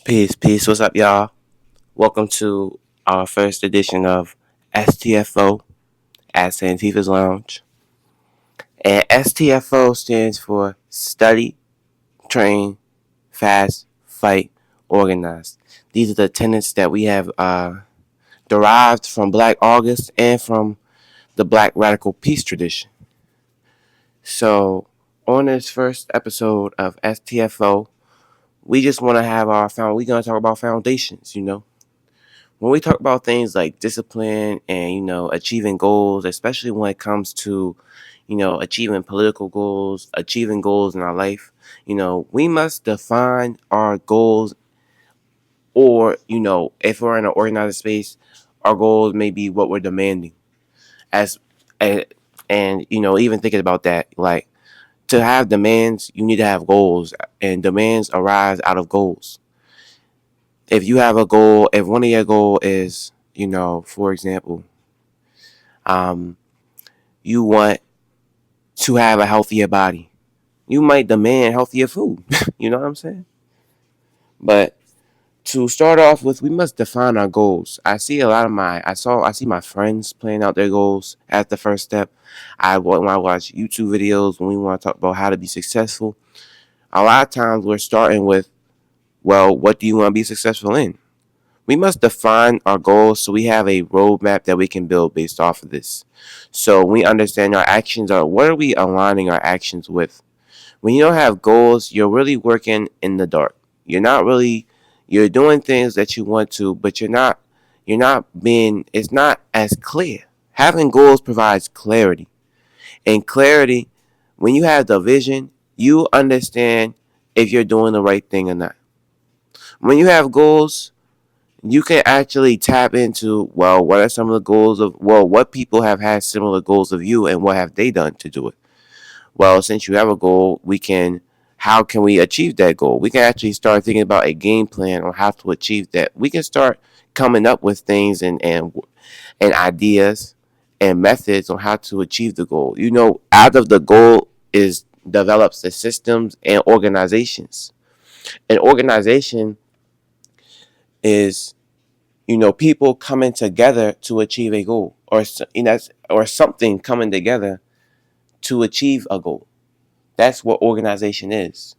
Peace. What's up, y'all? Welcome to our first edition of Stfo at Santiva's Lounge. And Stfo stands for Study, Train, Fast, Fight, Organize. These are the tenets that we have derived from Black August and from the Black Radical Peace tradition. So, on this first episode of STFO, we just want to have we're going to talk about foundations. When we talk about things like discipline and achieving goals, especially when it comes to achieving political goals, achieving goals in our life, we must define our goals. Or if we're in an organized space, our goals may be what we're demanding. As and even thinking about that, like, to have demands, you need to have goals, and demands arise out of goals. If you have a goal, if one of your goal is, for example, um, you want to have a healthier body, you might demand healthier food. You know what I'm saying? But to start off with, we must define our goals. I see my friends planning out their goals as the first step. When I watch YouTube videos, when we want to talk about how to be successful, a lot of times we're starting with, well, what do you want to be successful in? We must define our goals so we have a roadmap that we can build based off of this. So we understand our actions are, what are we aligning our actions with? When you don't have goals, you're really working in the dark. You're doing things that you want to, but it's not as clear. Having goals provides clarity. And clarity, when you have the vision, you understand if you're doing the right thing or not. When you have goals, you can actually tap into, well, what are some of the goals of, well, what people have had similar goals of you and what have they done to do it? Well, since you have a goal, how can we achieve that goal? We can actually start thinking about a game plan on how to achieve that. We can start coming up with things and ideas and methods on how to achieve the goal. Out of the goal is develops the systems and organizations. An organization is people coming together to achieve a goal, or something coming together to achieve a goal. That's what organization is.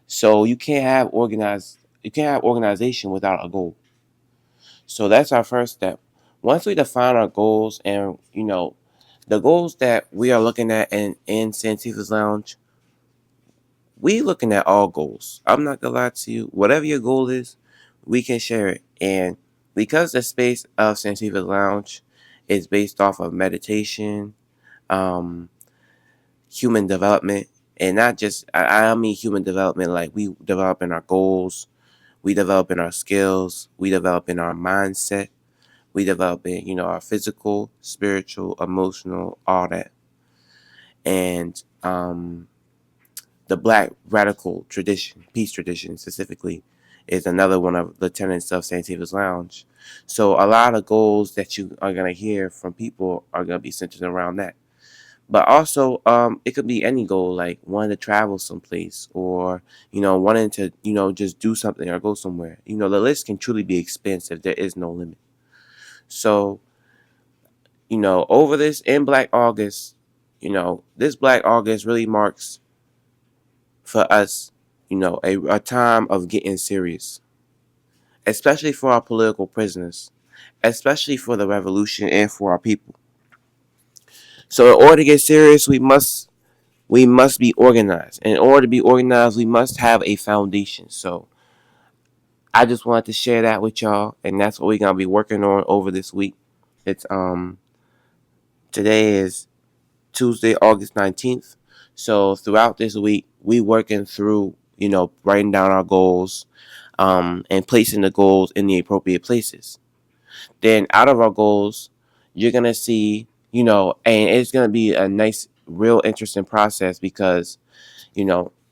So you can't have organization without a goal. So that's our first step. Once we define our goals, and the goals that we are looking at in Santiva's Lounge, we looking at all goals. I'm not gonna lie to you. Whatever your goal is, we can share it. And because the space of Santiva's Lounge is based off of meditation, um, human development, and not just I don't mean human development like we developing our goals, we developing our skills, we developing our mindset, we developing our physical, spiritual, emotional, all that. And the Black radical tradition, peace tradition specifically, is another one of the tenets of Santiva's Lounge. So a lot of goals that you are gonna hear from people are gonna be centered around that. But also, it could be any goal, like wanting to travel someplace, or wanting to just do something or go somewhere. The list can truly be expensive. There is no limit. So over this in Black August, this Black August really marks for us, a time of getting serious, especially for our political prisoners, especially for the revolution and for our people. So in order to get serious, we must be organized. And in order to be organized, we must have a foundation. So I just wanted to share that with y'all, and that's what we're gonna be working on over this week. It's Today is Tuesday, August 19th. So throughout this week, we working through, writing down our goals, and placing the goals in the appropriate places. Then out of our goals, you're gonna see, and it's gonna be a nice, real interesting process because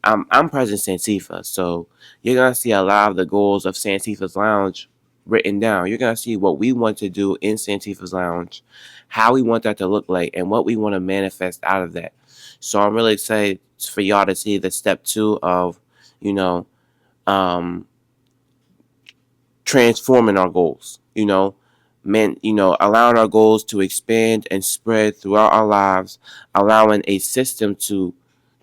I'm President Santifa, so you're gonna see a lot of the goals of Santifa's Lounge written down. You're gonna see what we want to do in Santifa's Lounge, how we want that to look like, and what we want to manifest out of that. So I'm really excited for y'all to see the step 2 of, you know, um, transforming our goals, allowing our goals to expand and spread throughout our lives, allowing a system to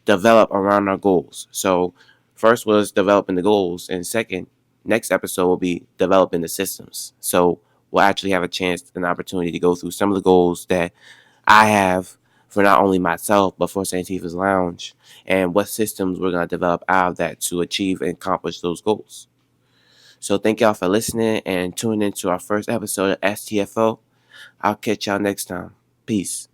develop around our goals. So first was developing the goals, and second, next episode will be developing the systems. So we'll actually have a chance and opportunity to go through some of the goals that I have for not only myself but for Santiva's Lounge, and what systems we're going to develop out of that to achieve and accomplish those goals. So thank y'all for listening and tuning into our first episode of Stfo. I'll catch y'all next time. Peace.